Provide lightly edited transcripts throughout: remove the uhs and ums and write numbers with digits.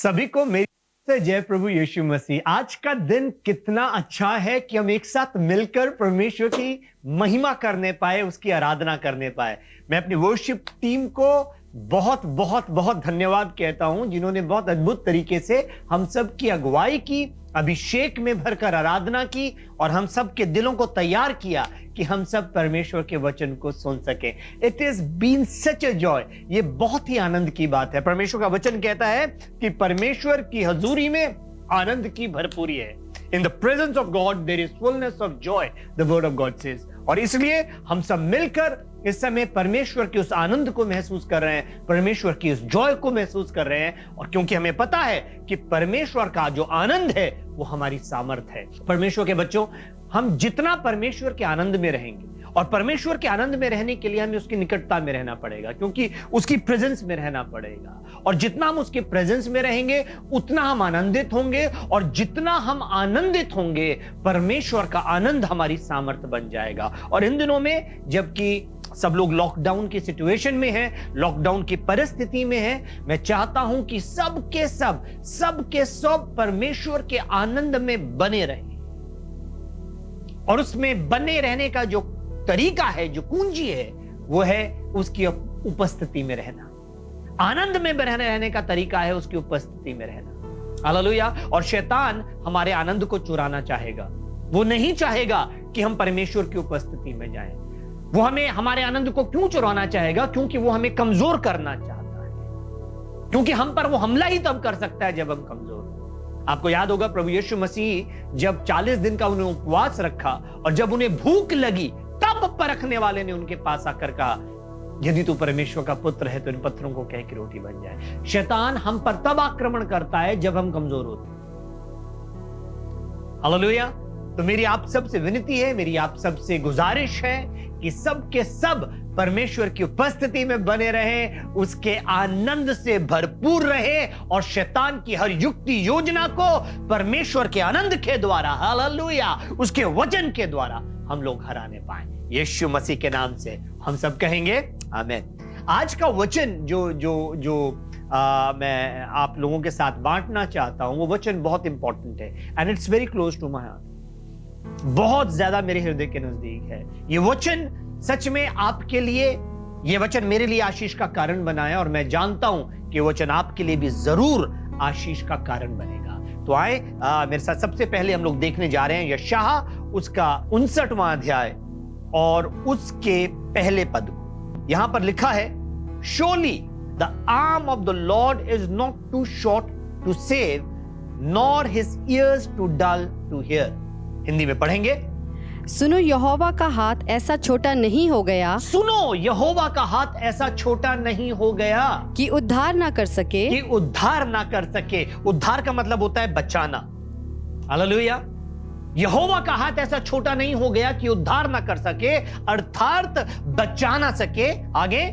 सभी को मेरी से जय प्रभु यीशु मसीह। आज का दिन कितना अच्छा है कि हम एक साथ मिलकर परमेश्वर की महिमा करने पाए, उसकी आराधना करने पाए। मैं अपनी वर्शिप टीम को बहुत बहुत बहुत धन्यवाद कहता हूं, जिन्होंने बहुत अद्भुत तरीके से हम सब की अगुवाई की, अभिषेक में भरकर आराधना की और हम सब के दिलों को तैयार किया कि हम सब परमेश्वर के वचन को सुन सकें। It is been such a joy. ये बहुत ही आनंद की बात है। परमेश्वर का वचन कहता है कि परमेश्वर की हजूरी में आनंद की भरपूरी है। In the presence of God there is fullness of joy, the word of God says. और इसलिए हम सब मिलकर इस समय परमेश्वर के उस आनंद को महसूस कर रहे हैं, परमेश्वर की उस जॉय को महसूस कर रहे हैं। और क्योंकि हमें पता है कि परमेश्वर का जो आनंद है वो हमारी सामर्थ है। परमेश्वर के बच्चों, हम जितना परमेश्वर के आनंद में रहेंगे, और परमेश्वर के आनंद में रहने के लिए हमें उसकी निकटता में रहना पड़ेगा, क्योंकि उसकी प्रेजेंस में रहना पड़ेगा। और जितना हम उसके प्रेजेंस में रहेंगे उतना हम आनंदित होंगे, और जितना हम आनंदित होंगे परमेश्वर का आनंद हमारी सामर्थ बन जाएगा। और इन दिनों में जबकि सब लोग लॉकडाउन की सिचुएशन में हैं, लॉकडाउन की परिस्थिति में हैं, मैं चाहता हूं कि सब के सब परमेश्वर के आनंद में बने रहें। और उसमें बने रहने का जो तरीका है, जो कुंजी है, वो है उसकी उपस्थिति में रहना। आनंद में रहने का तरीका है उसकी उपस्थिति में रहना। हालेलुया। और शैतान हमारे आनंद को चुराना चाहेगा। वो नहीं चाहेगा कि हम परमेश्वर की उपस्थिति में जाएं। वो हमारे आनंद को क्यों चुराना चाहेगा? क्योंकि वो हमें कमजोर करना चाहता है। क्योंकि हम पर वो हमला ही तब कर सकता है जब हम कमजोर हो। आपको याद होगा प्रभु यीशु मसीह जब 40 दिन का उन्हें उपवास रखा और जब उन्हें भूख लगी, तब परखने वाले ने उनके पास आकर कहा, यदि तू परमेश्वर का पुत्र है तो इन पत्थरों को कह के रोटी बन जाए। शैतान हम पर तब आक्रमण करता है जब हम कमजोर होते हैं। हालेलुया। तो मेरी आप सबसे विनती है, मेरी आप सबसे गुजारिश है कि सब के सब परमेश्वर की उपस्थिति में बने रहें, उसके आनंद से भरपूर रहे और शैतान की हर युक्ति योजना को परमेश्वर के आनंद के द्वारा, हालेलुया, उसके वचन के द्वारा हम लोग हराने पाएं। यीशु मसीह के नाम से हम सब कहेंगे आमीन। आज का वचन जो मैं आप लोगों के साथ बांटना चाहता हूं, वो वचन बहुत इंपॉर्टेंट है and it's very close to my heart. बहुत ज्यादा मेरे हृदय के नजदीक है ये वचन। सच में आपके लिए ये वचन मेरे लिए आशीष का कारण बना है, और मैं जानता हूं कि वचन आपके लिए भी जरूर आशीष का कारण बनेगा। तो आए मेरे साथ सबसे पहले हम लोग देखने जा रहे हैं यशायाह उसका 59वां अध्याय और उसके पहले पद को। यहां पर लिखा है, Surely the arm of the Lord is not too short to save, nor his ears too dull to hear। Hindi में पढ़ेंगे। सुनो, यहोवा का हाथ ऐसा छोटा नहीं हो गया, सुनो, यहोवा का हाथ ऐसा छोटा नहीं हो गया कि उद्धार ना कर सके, कि उद्धार ना कर सके। उद्धार का मतलब होता है बचाना। हालेलुया। यहोवा का हाथ ऐसा छोटा नहीं हो गया कि उद्धार ना कर सके, अर्थात बचा ना सके। आगे,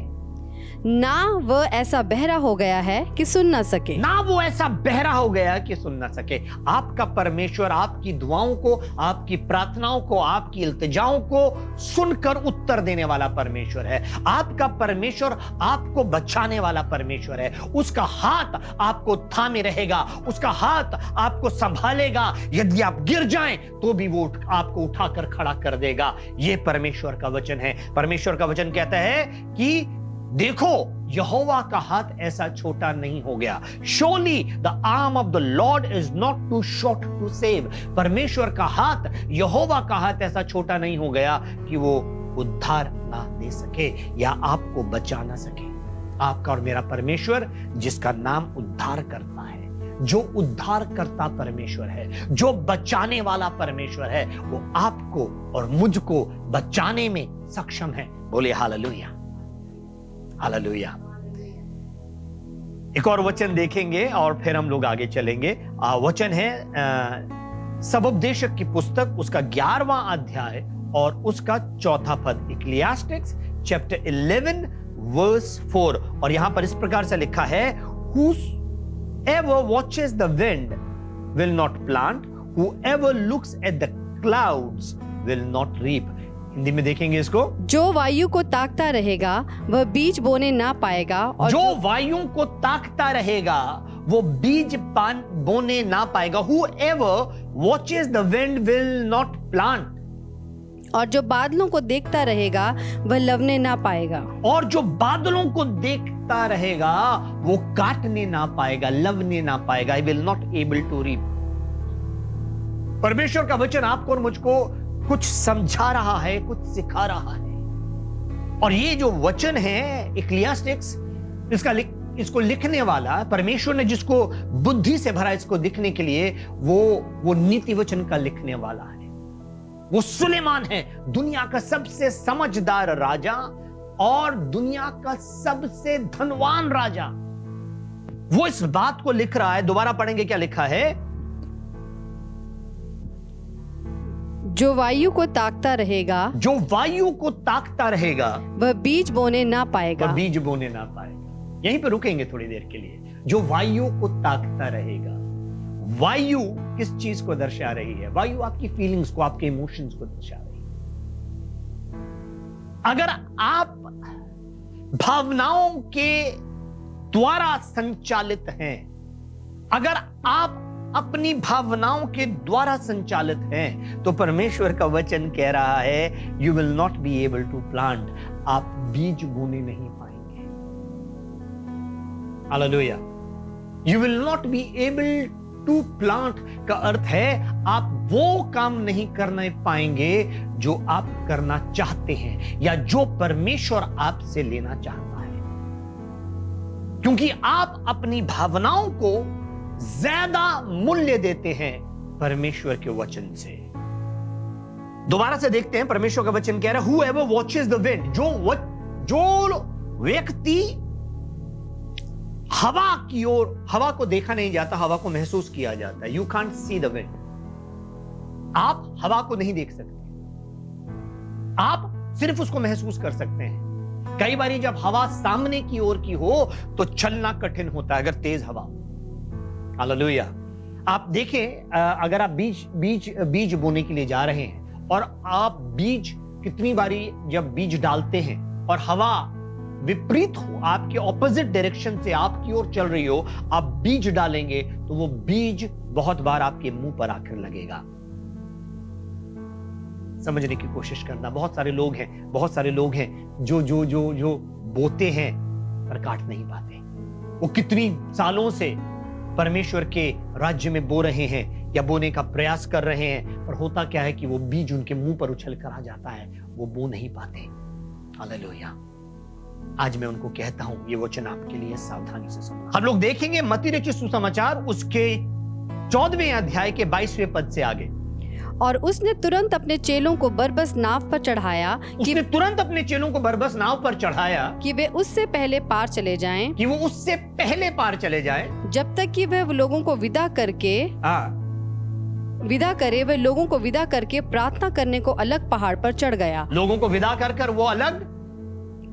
ना वह ऐसा बहरा हो गया है कि सुन ना सके, ना वो ऐसा बहरा हो गया कि सुन ना सके। आपका परमेश्वर आपकी दुआओं को, आपकी प्रार्थनाओं को, आपकी इल्तिजाओं को सुनकर उत्तर देने वाला परमेश्वर है। आपका परमेश्वर आपको बचाने वाला परमेश्वर है। उसका हाथ आपको थामे रहेगा, उसका हाथ आपको संभालेगा। यदि आप गिर जाएं तो भी वो आपको उठाकर खड़ा कर देगा। यह परमेश्वर का वचन है। परमेश्वर का वचन कहता है कि देखो, यहोवा का हाथ ऐसा छोटा नहीं हो गया। Surely the arm of the Lord is not too short to save। परमेश्वर का हाथ, यहोवा का हाथ ऐसा छोटा नहीं हो गया कि वो उद्धार ना दे सके या आपको बचा ना सके। आपका और मेरा परमेश्वर, जिसका नाम उद्धार करता है, जो उद्धार करता परमेश्वर है, जो बचाने वाला परमेश्वर है, वो आपको और मुझको बचाने में सक्षम है। बोले हालेलुया, हालेलुया। एक और वचन देखेंगे और फिर हम लोग आगे चलेंगे। वचन है सबोपदेशक की पुस्तक, उसका 11वां अध्याय और उसका 4था पद। इक्लियास्टिक्स चैप्टर 11 वर्स 4। और यहां पर इस प्रकार से लिखा है, Whoever watches the wind will not plant, whoever looks at the clouds will not reap। Hindi में देखेंगे इसको। जो वायु को ताकता रहेगा वह बीज बोने ना पाएगा, और जो वायु को ताकता रहेगा वो बीज पान बोने ना पाएगा। Whoever watches the wind will not plant. और जो बादलों को देखता रहेगा वह लवने ना पाएगा। और जो बादलों को देखता रहेगा वो काटने ना पाएगा, लवने ना पाएगा। I will not able to reap. परमेश्वर का वचन आपको और मुझको कुछ समझा रहा है, कुछ सिखा रहा है। और ये जो वचन है इक्लियास्टिक्स, इसको लिखने वाला, परमेश्वर ने जिसको बुद्धि से भरा इसको लिखने के लिए, वो नीति वचन का लिखने वाला है। वो सुलेमान है, दुनिया का सबसे समझदार राजा और दुनिया का सबसे धनवान राजा। वो इस बात को लिख रहा है। दोबारा पढ़ेंगे क्या लिखा है। जो वायु को ताकता रहेगा, जो वायु को ताकता रहेगा वह बीज बोने ना पाएगा। वह बीज बोने ना पाएगा। यहीं पे रुकेंगे थोड़ी देर के लिए। जो वायु को ताकता रहेगा। वायु किस चीज को दर्शा रही है? वायु आपकी फीलिंग्स को, आपके इमोशंस को दर्शा रही है। अगर आप भावनाओं के द्वारा संचालित हैं, अगर आप अपनी भावनाओं के द्वारा संचालित हैं, तो परमेश्वर का वचन कह रहा है you will not be able to plant. आप बीज बोने नहीं पाएंगे। Hallelujah. You will not be able to plant का अर्थ है आप वो काम नहीं करने पाएंगे जो आप करना चाहते हैं या जो परमेश्वर आपसे लेना चाहता है, क्योंकि आप अपनी भावनाओं को ज्यादा मूल्य देते हैं परमेश्वर के वचन से। दोबारा से देखते हैं, परमेश्वर का वचन कह रहा है whoever watches the wind, जो व्यक्ति हवा की ओर, हवा को देखा नहीं जाता, हवा को महसूस किया जाता है। You can't see the wind. आप हवा को नहीं देख सकते, आप सिर्फ उसको महसूस कर सकते हैं। कई बार जब हवा सामने की ओर की हो तो चलना कठिन होता है, अगर तेज हवा हो। हालेलुया। आप देखें, अगर आप बीज बोने के लिए जा रहे हैं और आप बीज कितनी बारी जब बीज डालते हैं और हवा विपरीत हो, आपके ऑपोजिट डायरेक्शन से आपकी ओर चल रही हो, आप बीज डालेंगे तो वो बीज बहुत बार आपके मुंह पर आकर लगेगा। समझने की कोशिश करना। बहुत सारे लोग हैं जो बोते हैं पर काट नहीं पाते। वो कितनी सालों से परमेश्वर के राज्य में बो रहे हैं या बोने का प्रयास कर रहे हैं, पर होता क्या है कि वो बीज उनके मुंह पर उछल कर आ जाता है, वो बो नहीं पाते। हालेलुया। आज मैं उनको कहता हूं, ये वचन आपके लिए सावधानी से सुनो। हम लोग देखेंगे मत्ती रचित सुसमाचार उसके 14वें अध्याय के 22वें पद से आगे। और उसने तुरंत अपने चेलों को बरबस नाव पर चढ़ाया कि वे उससे पहले पार चले जाएं, जब तक कि वह लोगों को विदा करे वह लोगों को विदा करके प्रार्थना करने को अलग पहाड़ पर चढ़ गया। लोगों को विदा कर वो अलग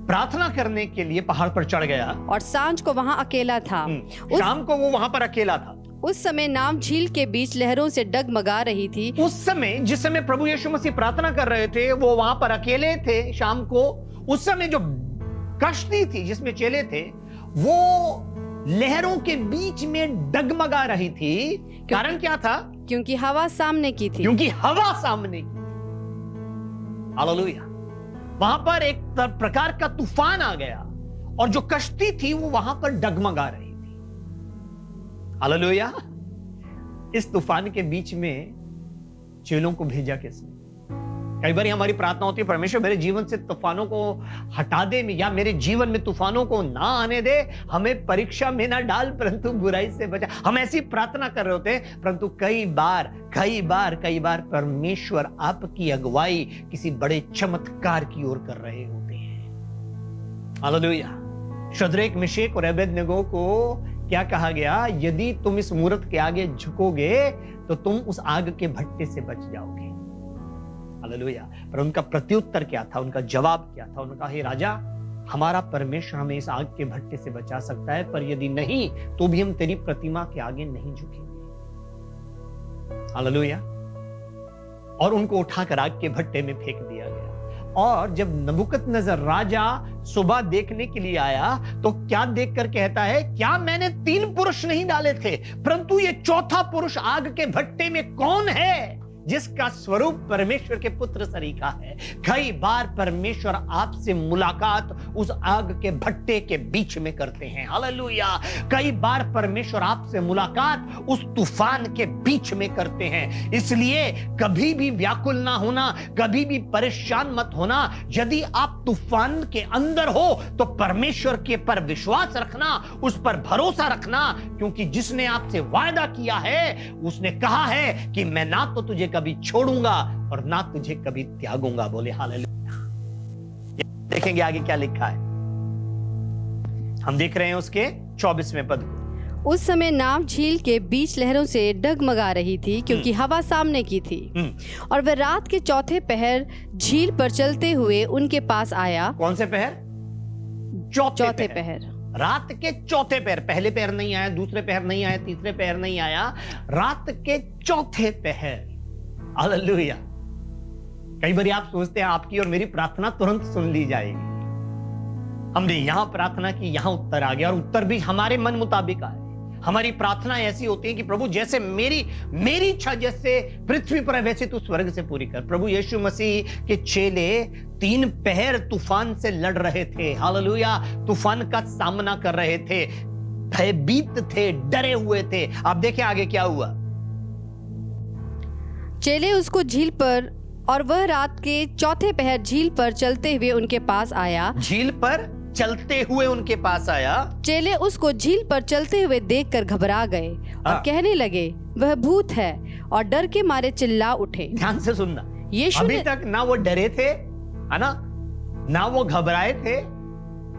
प्रार्थना करने के लिए पहाड़ पर चढ़ गया। और सांझ को वहां अकेला था। शाम को वो वहां पर अकेला था। उस समय नाव झील के बीच लहरों से डगमगा रही थी। जिस समय प्रभु यीशु मसीह प्रार्थना कर रहे थे, वो वहां पर अकेले थे शाम को। उस समय जो कश्ती थी जिसमें चेले थे, वो लहरों के बीच में डगमगा रही थी। कारण क्या था? क्योंकि हवा सामने की थी। हालेलुया। वहां पर एक प्रकार का तूफान आ गया और जो कश्ती थी वो वहां पर डगमगा रही थी। हालेलुया। इस तूफान के बीच में चेलों को भेजा किसने? कई बार हमारी प्रार्थना होती है, परमेश्वर मेरे जीवन से तूफानों को हटा दे, या मेरे जीवन में तूफानों को ना आने दे, हमें परीक्षा में ना डाल, परंतु बुराई से बचा। हम ऐसी प्रार्थना कर रहे होते हैं, परंतु कई बार परमेश्वर आपकी अगुवाई किसी बड़े चमत्कार की ओर कर रहे होते हैं। हालेलुया। शद्रेक, मिशेक और अबेदनगो को क्या कहा गया? यदि तुम इस मूर्त के आगे झुकोगे तो तुम उस आग के भट्टे से बच जाओगे। हालेलुया। पर उनका प्रत्युत्तर क्या था? उनका जवाब क्या था? उन्होंने कहा, हे राजा, हमारा परमेश्वर हमें इस आग के भट्टे से बचा सकता है, पर यदि नहीं तो भी हम तेरी प्रतिमा के आगे नहीं झुकेंगे। हालेलुया। और उनको उठाकर आग के भट्टे में फेंक दिया गया। और जब नबूकदनेस्सर राजा सुबह देखने के लिए आया तो क्या देखकर कहता है, क्या मैंने 3 पुरुष नहीं डाले थे, परंतु ये चौथा पुरुष आग के भट्टे में कौन है जिसका स्वरूप परमेश्वर के पुत्र सरीखा है। कई बार परमेश्वर आपसे मुलाकात उस आग के भट्टे के बीच में करते हैं। हालेलुया। कई बार परमेश्वर आपसे मुलाकात उस तूफान के बीच में करते हैं। इसलिए कभी भी व्याकुल ना होना, कभी भी परेशान मत होना। यदि आप तूफान के अंदर हो तो परमेश्वर के पर विश्वास रखना, उस पर भरोसा रखना, क्योंकि जिसने आपसे वायदा किया है उसने कहा है कि मैं ना तो तुझे कभी छोड़ूंगा और ना तुझे कभी त्यागूंगा। बोले हालेलुया। देखेंगे आगे क्या लिखा है। हम देख रहे हैं उसके 24वें पद को। उस समय नाव झील के बीच लहरों से डगमगा रही थी, क्योंकि हवा सामने की थी। और वह रात के चौथे पहर झील पर चलते हुए उनके पास आया। कौन से पहर? चौथे पहर। रात के चौथे पहर। पहले पहर नहीं आया, दूसरे पहर नहीं आया, तीसरे पहर नहीं आया, रात के चौथे पहर। हालेलुया। कई बार आप सोचते हैं आपकी और मेरी प्रार्थना तुरंत सुन ली जाएगी। हमने यहां प्रार्थना की, यहां उत्तर आ गया, और उत्तर भी हमारे मन मुताबिक आए। हमारी प्रार्थना ऐसी होती है कि प्रभु जैसे मेरी इच्छा जैसे पृथ्वी पर है वैसे तू स्वर्ग से पूरी कर। प्रभु यीशु मसीह के चेले 3 पहर तूफान से लड़ रहे थे। हालेलुया। तूफान का सामना कर रहे थे, भयभीत थे, डरे हुए थे। आप देखें आगे क्या हुआ। चेले उसको झील पर, और वह रात के चौथे पहर झील पर चलते हुए उनके पास आया। झील पर चलते हुए उनके पास आया। चेले उसको झील पर चलते हुए देखकर घबरा गए और कहने लगे, वह भूत है, और डर के मारे चिल्ला उठे। ध्यान से सुनना। यीशु अभी तक ना वो डरे थे, है ना वो घबराए थे,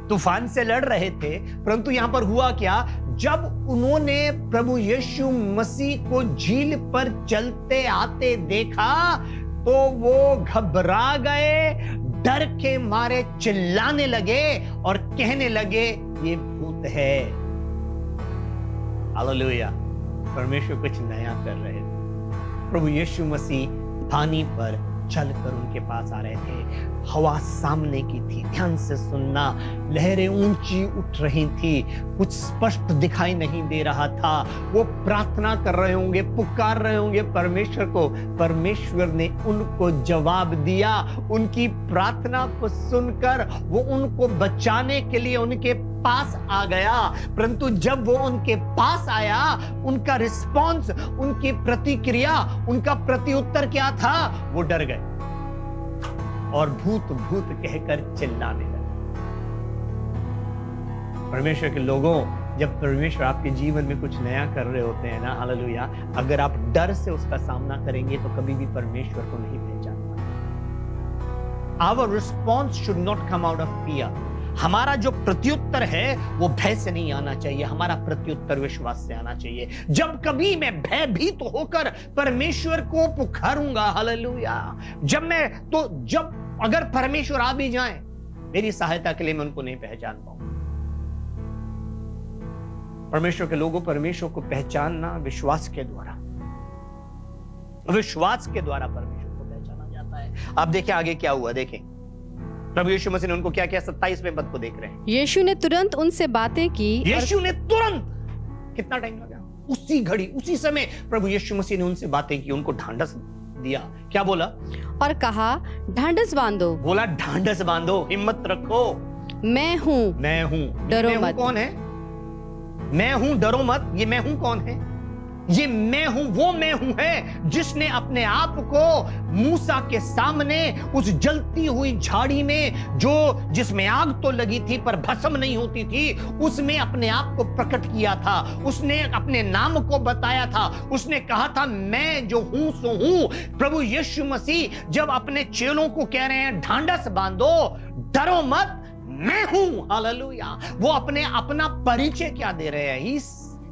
तूफान से लड़ रहे थे, परंतु यहां पर हुआ क्या। जब उन्होंने प्रभु यीशु मसीह को झील पर चलते आते देखा तो वो घबरा गए, डर के मारे चिल्लाने लगे और कहने लगे ये भूत है। हालेलुया। परमेश्वर कुछ नया कर रहे थे। प्रभु यीशु मसीह पानी पर चलकर उनके पास आ रहे थे। हवा सामने की थी। ध्यान से सुनना। लहरें ऊंची उठ रही थी, कुछ स्पष्ट दिखाई नहीं दे रहा था। वो प्रार्थना कर रहे होंगे, पुकार रहे होंगे परमेश्वर को। परमेश्वर ने उनको जवाब दिया। उनकी प्रार्थना को सुनकर वो उनको बचाने के लिए उनके पास आ गया। परंतु जब वो उनके पास आया, उनका रिस्पॉन्स, उनकी प्रतिक्रिया, उनका प्रत्युत्तर क्या था? वो डर गए और भूत भूत कहकर चिल्लाने लगे। परमेश्वर के लोगों, जब परमेश्वर आपके जीवन में कुछ नया कर रहे होते हैं ना, हालेलुया, अगर आप डर से उसका सामना करेंगे तो कभी भी परमेश्वर को नहीं पहचान पाएंगे। Our response should not come out of fear. हमारा जो प्रत्युत्तर है वो भय से नहीं आना चाहिए, हमारा प्रत्युत्तर विश्वास से आना चाहिए। जब कभी मैं भयभीत होकर परमेश्वर को पुकारूंगा, हालेलुया, जब अगर परमेश्वर आ भी जाएं मेरी सहायता के लिए, मैं उनको नहीं पहचान पाऊंगा। परमेश्वर के लोगों, परमेश्वर को पहचानना विश्वास के द्वारा परमेश्वर को पहचाना जाता है। आप देखें आगे क्या हुआ। देखें प्रभु यीशु मसीह ने उनको क्या किया। 27वें पद को देख रहे हैं। यीशु ने तुरंत उनसे बातें की। यीशु ने तुरंत, कितना टाइम लगा? उसी घड़ी, उसी समय प्रभु यीशु मसीह ने उनसे बातें की, उनको ढांढस दिया। क्या बोला? और कहा, ढांढस बांधो। बोला ढांढस बांधो, हिम्मत रखो, मैं हूं, डरो मत। कौन है? मैं हूं, डरो मत। ये मैं हूं कौन है? ये मैं हूं, वो मैं हूं है जिसने अपने आप को मूसा के सामने उस जलती हुई झाड़ी में, जिसमें आग तो लगी थी पर भस्म नहीं होती थी, उसमें अपने आप को प्रकट किया था। उसने अपने नाम को बताया था। उसने कहा था, मैं जो हूं सो हूं। प्रभु यीशु मसीह जब अपने चेलों को कह रहे हैं ढांढस बांधो, डरो मत, मैं हूं, हालेलुया, वो अपना परिचय क्या दे रहे हैं?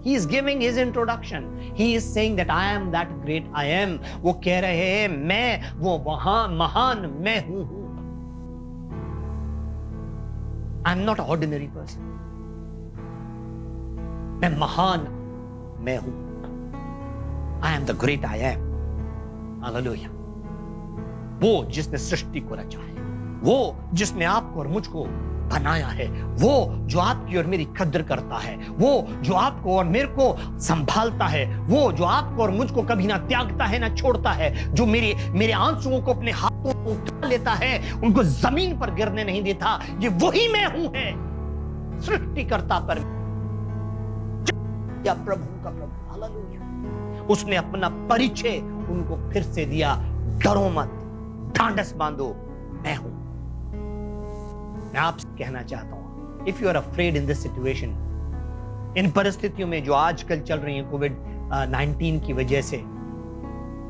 He is giving his introduction. He is saying that I am that great I am. वो कह रहे हैं मैं वो महान मैं हूं। I'm not an ordinary person. मैं महान मैं हूं। I am the great I am. Hallelujah. वो जिसने सृष्टि को रचा है, वो जिसने आपको और मुझको बनाया है, वो जो आपकी और मेरी कद्र करता है, वो जो आपको और मेरे को संभालता है, वो जो आपको और मुझको कभी ना त्यागता है ना छोड़ता है, जो मेरे आंसुओं को अपने हाथों में उठा लेता है, उनको जमीन पर गिरने नहीं देता, ये वही मैं हूं है, सृष्टिकर्ता पर या प्रभु का प्रभु। हालेलुया। उसने अपना परिचय उनको फिर से दिया, डरो मत, ढांढस बांधो, मैं हूं। मैं आपसे कहना चाहता हूं, if you are afraid in this situation, इन परिस्थितियों में जो आजकल चल रही है कोविड-19 की वजह से,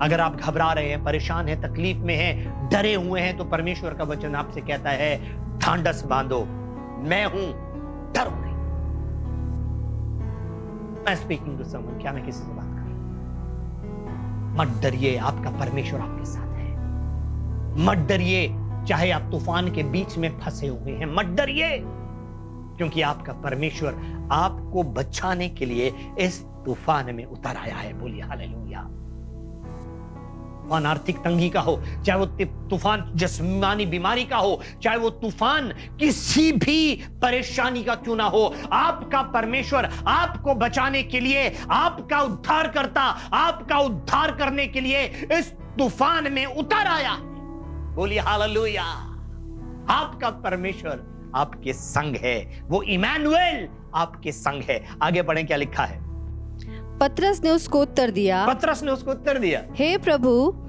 अगर आप घबरा रहे हैं, परेशान हैं, तकलीफ में हैं, डरे हुए हैं, तो परमेश्वर का वचन आपसे कहता है, ढांढस बांधो, मैं हूं, डरो नहीं। मैं स्पीकिंग टू समवन, क्या मैं किसी से बात कर रहा हूं? मत डरिए, आपका परमेश्वर आपके साथ है। मत डरिए, चाहे आप तूफान के बीच में फंसे हुए हैं, मत डरिए, क्योंकि आपका परमेश्वर आपको बचाने के लिए इस तूफान में उतर आया है। बोलिए हालेलुया। तूफान आर्थिक तंगी का हो, चाहे वो तूफान जिस्मानी बीमारी का हो, चाहे वो तूफान किसी भी परेशानी का क्यों ना हो, आपका परमेश्वर आपको बचाने के लिए, आपका उद्धार करता आपका उद्धार करने के लिए इस तूफान में उतर आया। बोलिए हालेलुया। आपका परमेश्वर आपके संग है, वो इमैनुएल आपके संग है। आगे बढ़ें, क्या लिखा है? पतरस ने उसको उत्तर दिया, हे प्रभु,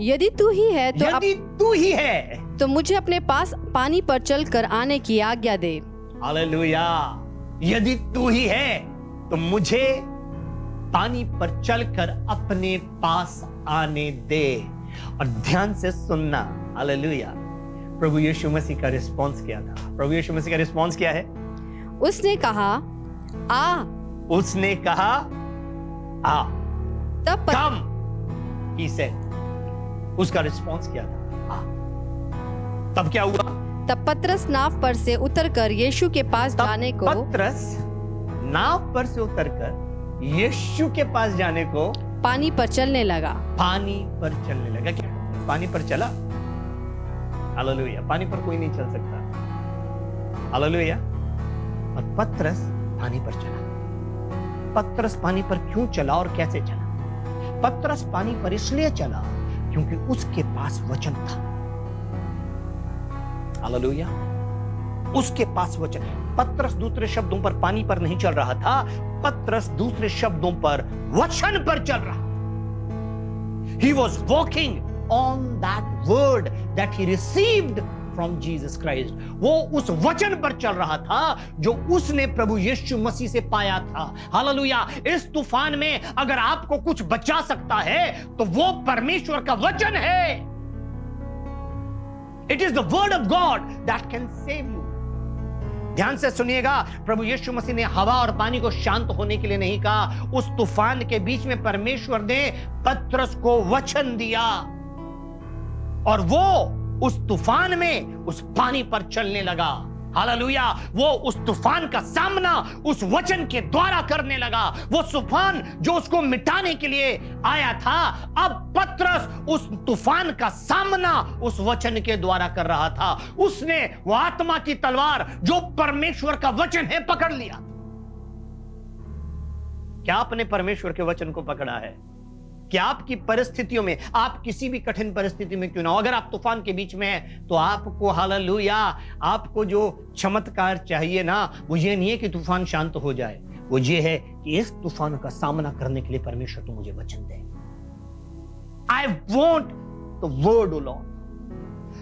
यदि तू ही है तो मुझे अपने पास पानी पर चलकर आने की आज्ञा दे। हालेलुया। यदि तू ही है तो मुझे पानी पर चलकर अपने पास आने दे। और ध्यान से सुनना, हालेलुया। प्रभु यीशु मसीह का रिस्पॉन्स क्या था? प्रभु यीशु मसीह का रिस्पॉन्स क्या है? उसने कहा आ। तब कम, he said। उसका रिस्पॉन्स क्या था? आ। तब क्या हुआ? तब पतरस नाव पर से उतरकर यीशु के पास जाने को पानी पर चलने लगा। क्या पानी पर चला? हालेलुया। पानी पर कोई नहीं चल सकता। हालेलुया। और पतरस पानी पर चला। पतरस पानी पर क्यों चला और कैसे चला? पतरस पानी पर इसलिए चला क्योंकि उसके पास वचन था। हालेलुया। उसके पास वचन। पतरस दूसरे शब्दों पर पानी पर नहीं चल रहा था, पतरस दूसरे शब्दों पर वचन पर चल रहा। He was walking on that word that he received from Jesus Christ। वो उस वचन पर चल रहा था जो उसने प्रभु यीशु मसीह से पाया था। हालेलुया। इस तूफान में अगर आपको कुछ बचा सकता है तो वो परमेश्वर का वचन है। It is the word of God that can save you। ध्यान से सुनिएगा, प्रभु यीशु मसीह ने हवा और पानी को शांत होने के लिए नहीं कहा। उस तूफान के बीच में परमेश्वर ने पतरस को वचन दिया और वो उस तूफान में उस पानी पर चलने लगा। हालेलुया। वो उस तूफान का सामना उस वचन के द्वारा करने लगा। वो तूफान जो उसको मिटाने के लिए आया था, अब पतरस उस तूफान का सामना उस वचन के द्वारा कर रहा था। उसने वो आत्मा की तलवार जो परमेश्वर का वचन है पकड़ लिया। क्या आपने परमेश्वर के वचन को पकड़ा है? क्या आपकी परिस्थितियों में, आप किसी भी कठिन परिस्थिति में क्यों ना हो, अगर आप तूफान के बीच में हैं तो आपको हालेलुया, आपको जो चमत्कार चाहिए ना, वो ये नहीं है कि तूफान शांत हो जाए, वो ये है कि इस तूफान का सामना करने के लिए परमेश्वर तू मुझे वचन दे। I want the word O lord.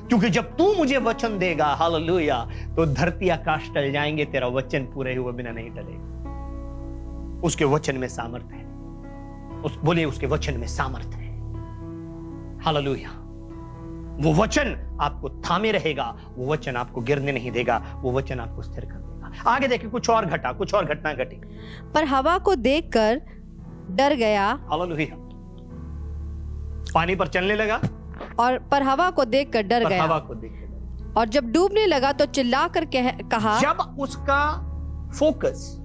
क्योंकि जब तू मुझे वचन देगा, हालेलुया, तो धरती आकाश टल जाएंगे, तेरा वचन पूरे हुए बिना नहीं टलेगा। उसके वचन में सामर्थ है। बोले उसके वचन में सामर्थ है। हालेलुया। वो वचन आपको थामे रहेगा, वो वचन आपको गिरने नहीं देगा, वो वचन आपको स्थिर कर देगा। आगे देखिए, कुछ और घटना घटी। पर हवा को देखकर डर गया। हालेलुया। पानी पर चलने लगा और पर हवा को देखकर डर गया। और जब डूबने लगा तो चिल्लाकर कहा। जब उसका फोकस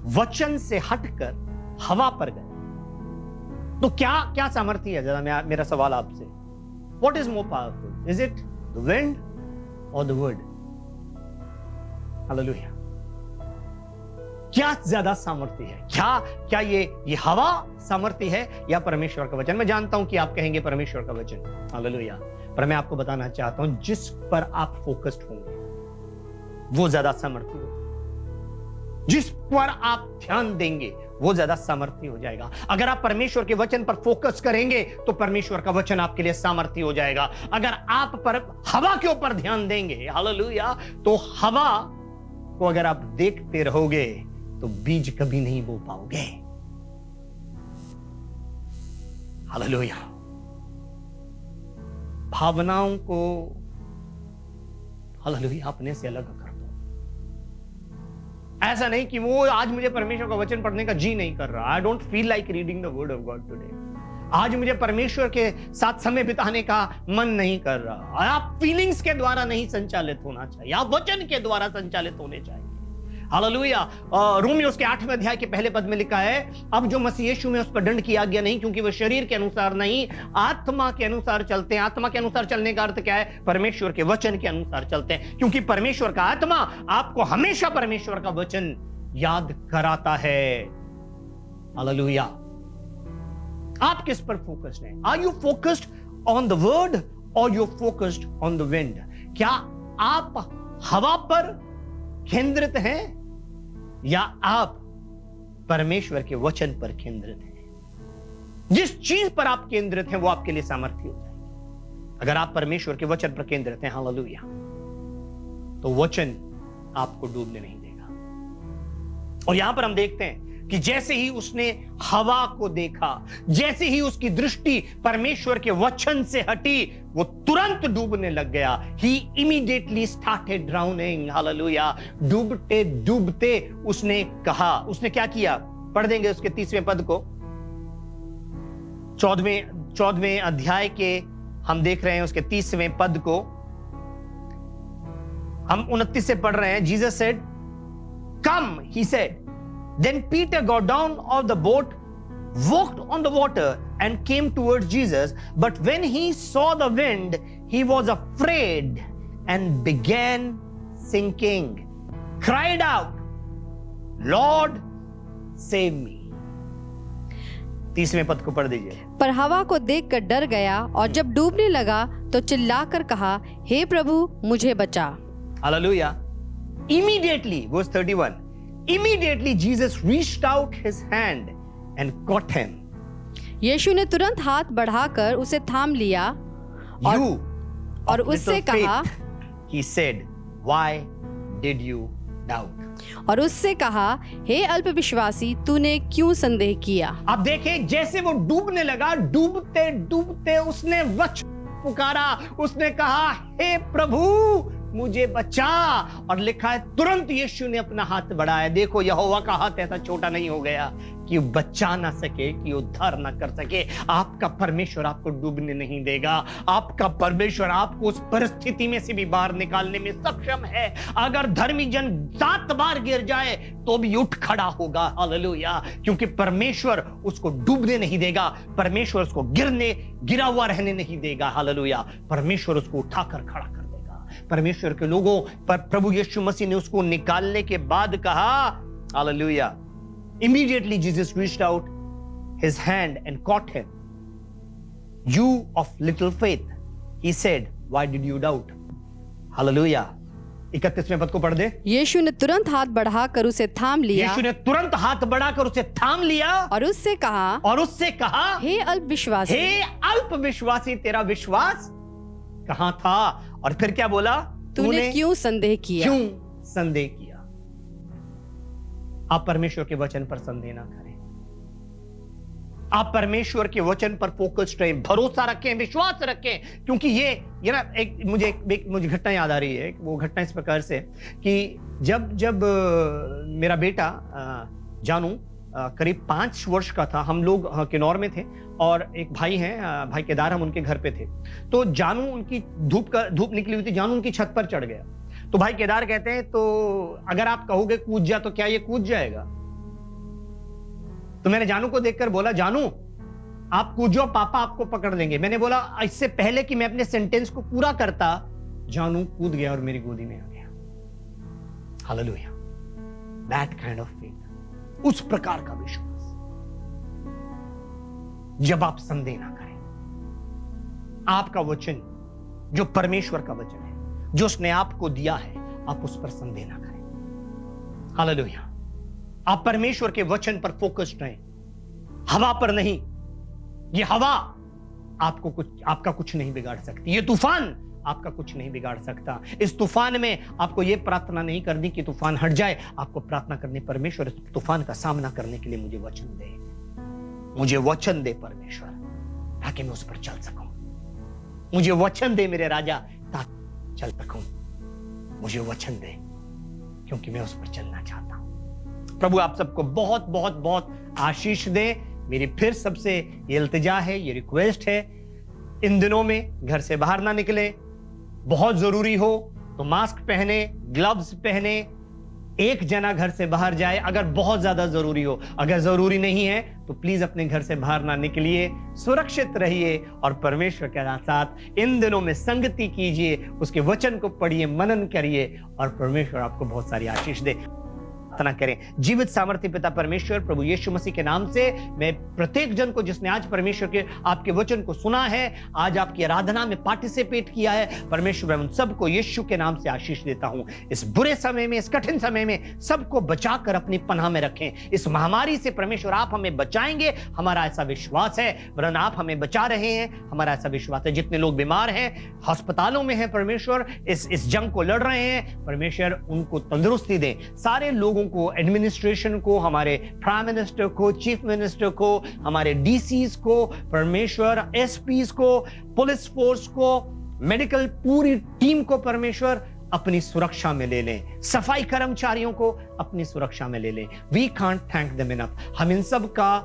वचन से हटकर हवा पर गए तो क्या सामर्थ्य है? जरा मेरा सवाल आपसे, What is more powerful? Is it the wind or the word? Hallelujah. क्या ज्यादा सामर्थ्य है? क्या ये हवा सामर्थ्य है या परमेश्वर का वचन? मैं जानता हूं कि आप कहेंगे परमेश्वर का वचन। हालेलुया। पर मैं आपको बताना चाहता हूं, जिस पर आप फोकस्ड होंगे वो ज्यादा सामर्थ्य हो, जिस पर आप ध्यान देंगे वो ज्यादा सामर्थ्य हो जाएगा। अगर आप परमेश्वर के वचन पर फोकस करेंगे तो परमेश्वर का वचन आपके लिए सामर्थ्य हो जाएगा। अगर आप पर हवा के ऊपर ध्यान देंगे, हालेलुया, तो हवा को अगर आप देखते रहोगे तो बीज कभी नहीं बो पाओगे। हालेलुया। भावनाओं को हालेलुया अपने से अलग कर दो। ऐसा नहीं कि वो आज मुझे परमेश्वर का वचन पढ़ने का जी नहीं कर रहा, I don't feel like reading the word of God today, आज मुझे परमेश्वर के साथ समय बिताने का मन नहीं कर रहा। आप फीलिंग्स के द्वारा नहीं संचालित होना चाहिए, आप वचन के द्वारा संचालित होने चाहिए। हालेलुया। रोमियो उसके 8वें अध्याय के पहले पद में लिखा है, अब जो मसीह यीशु में उस पर दंड किया गया नहीं, क्योंकि वह शरीर के अनुसार नहीं आत्मा के अनुसार चलते हैं। आत्मा के अनुसार चलने का अर्थ क्या है? परमेश्वर के वचन के अनुसार चलते हैं, क्योंकि परमेश्वर का आत्मा आपको हमेशा परमेश्वर का वचन याद कराता है। हालेलुया। आप किस पर फोकस्ड हैं? Are you focused on the word और you focused on the wind? क्या आप हवा पर केंद्रित हैं या आप परमेश्वर के वचन पर केंद्रित हैं? जिस चीज पर आप केंद्रित हैं वो आपके लिए सामर्थ्य हो जाएगी। अगर आप परमेश्वर के वचन पर केंद्रित हैं, हालेलुया, तो वचन आपको डूबने नहीं देगा। और यहां पर हम देखते हैं कि जैसे ही उसने हवा को देखा, जैसे ही उसकी दृष्टि परमेश्वर के वचन से हटी, वो तुरंत डूबने लग गया। He immediately started drowning. Hallelujah. डूबते डूबते उसने कहा, उसने क्या किया? पढ़ देंगे उसके 30वें पद को। 14वें अध्याय के हम देख रहे हैं उसके 30वें पद को। हम 29 से पढ़ रहे हैं। Jesus said, "Come," he said. Then Peter got down of the boat, walked on the water, and came towards Jesus. But when he saw the wind, he was afraid and began sinking. Cried out, "Lord, save me." 30वें पद को पढ़ दीजिए। पर हवा को देखकर डर गया और जब डूबने लगा तो चिल्लाकर कहा, हे प्रभु, मुझे बचा। Hallelujah. Immediately, verse 31. Immediately Jesus reached out his hand and caught him. यीशु ने तुरंत हाथ बढ़ाकर उसे थाम लिया और उससे कहा, he said, "Why did you doubt?" और उससे कहा, हे अल्पविश्वासी, तूने क्यों संदेह किया? अब देखें, जैसे वो डूबने लगा, डूबते डूबते उसने वचन पुकारा, उसने कहा, हे प्रभु, मुझे बचा। और लिखा है तुरंत यीशु ने अपना हाथ बढ़ाया। देखो, यहोवा का हाथ ऐसा छोटा नहीं हो गया कि बचा ना सके, कि उद्धार ना कर सके। आपका परमेश्वर आपको डूबने नहीं देगा। आपका परमेश्वर आपको उस परिस्थिति में से भी बाहर निकालने में सक्षम है। अगर धर्मी जन 7 बार गिर जाए तो भी उठ खड़ा होगा। हालेलुया। क्योंकि परमेश्वर उसको डूबने नहीं देगा, परमेश्वर उसको गिरा हुआ रहने नहीं देगा। हालेलुया। परमेश्वर उसको उठाकर खड़ा कर देगा। परमेश्वर के लोगों पर प्रभु यीशु मसीह ने उसको निकालने के बाद कहा, hallelujah, immediately Jesus reached out his hand and caught him. You of little faith, he said, why did you doubt? Hallelujah. 31वें पद को पढ़ दे। यीशु ने तुरंत हाथ बढ़ाकर उसे थाम लिया। यीशु ने तुरंत हाथ बढ़ाकर उसे थाम लिया और उससे कहा, हे अल्पविश्वासी, हे अल्पविश्वासी, तेरा विश्वास कहां था? और फिर क्या बोला? तूने क्यों संदेह किया? क्यों संदेह किया? आप परमेश्वर के वचन पर संदेह ना करें। आप परमेश्वर के वचन पर फोकस्ड रहें, भरोसा रखें, विश्वास रखें। क्योंकि ये ना मुझे घटना याद आ रही है। वो घटना इस प्रकार से कि जब मेरा बेटा जानू करीब 5 वर्ष का था, हम लोग किन्नौर में थे और एक भाई हैं, भाई केदार, हम उनके घर पे थे। तो जानू, उनकी धूप निकली हुई थी, जानू उनकी छत पर चढ़ गया। तो भाई केदार कहते हैं, तो अगर आप कहोगे कूद जा, तो क्या ये कूद जाएगा? तो मैंने जानू को देखकर बोला, जानू, आप कूदो, पापा आपको पकड़ लेंगे। मैंने बोला इससे पहले कि मैं अपने सेंटेंस को पूरा करता, जानू कूद गया और मेरी गोदी में आ गया। Hallelujah. That kind of faith, उस प्रकार का विश्वास। जब आप संदेह ना करें, आपका वचन जो परमेश्वर का वचन है, जो उसने आपको दिया है, आप उस पर संदेह ना करें। हालेलुया। आप परमेश्वर के वचन पर फोकस्ड रहें, हवा पर नहीं। ये हवा आपका कुछ नहीं बिगाड़ सकती, ये तूफान आपका कुछ नहीं बिगाड़ सकता। इस तूफान में आपको यह प्रार्थना नहीं करनी कि तूफान हट जाए, आपको प्रार्थना करनी, परमेश्वर इस तूफान का सामना करने के लिए मुझे वचन दे, मुझे वचन दे परमेश्वर, ताकि मैं उस पर चल सकूं। मुझे वचन दे मेरे राजा, ताकि चल सकूं। मुझे वचन दे, क्योंकि मैं उस पर चलना चाहता हूं। प्रभु आप सबको बहुत बहुत बहुत आशीष दे। मेरी फिर सबसे ये इल्तिजा है, ये रिक्वेस्ट है, इन दिनों में घर से बाहर ना निकले, बहुत जरूरी हो तो मास्क पहने, ग्लव्स पहने, एक जना घर से बाहर जाए अगर बहुत ज्यादा जरूरी हो। अगर जरूरी नहीं है तो प्लीज अपने घर से बाहर ना निकलिए, सुरक्षित रहिए और परमेश्वर के साथ इन दिनों में संगति कीजिए, उसके वचन को पढ़िए, मनन करिए और परमेश्वर आपको बहुत सारी आशीष दे। प्रार्थना करें। जीवित सामर्थ्य पिता परमेश्वर, प्रभु यीशु मसीह के नाम से मैं प्रत्येक जन को जिसने आज परमेश्वर के आपके वचन को सुना है, आज आपकी आराधना में पार्टिसिपेट किया है, परमेश्वर मैं उन सबको यीशु के नाम से आशीष देता हूं। इस बुरे समय में, इस कठिन समय में सबको बचाकर अपनी पनाह में रखें। इस महामारी से परमेश्वर आप हमें बचाएंगे, हमारा ऐसा विश्वास है। वरन आप हमें बचा रहे हैं, हमारा ऐसा विश्वास है। जितने लोग बीमार हैं, अस्पतालों में हैं, परमेश्वर इस जंग को लड़ रहे हैं, परमेश्वर उनको तंदुरुस्ती दें। सारे लोगों को, एडमिनिस्ट्रेशन को, हमारे प्राइम मिनिस्टर को, चीफ मिनिस्टर को, हमारे डीसीज को, परमेश्वर एसपीज को, पुलिस फोर्स को, मेडिकल पूरी टीम को परमेश्वर अपनी सुरक्षा में ले लें। सफाई कर्मचारियों को अपनी सुरक्षा में ले लें। We can't thank them enough. हम इन सब का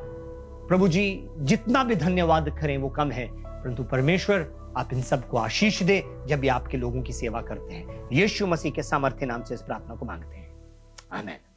प्रभु जी जितना भी धन्यवाद करें वो कम है, परंतु परमेश्वर आप इन सबको आशीष दे जब ये आपके लोगों की सेवा करते हैं। यीशु मसीह के सामर्थ्य नाम से इस प्रार्थना को मांगते हैं, आमीन।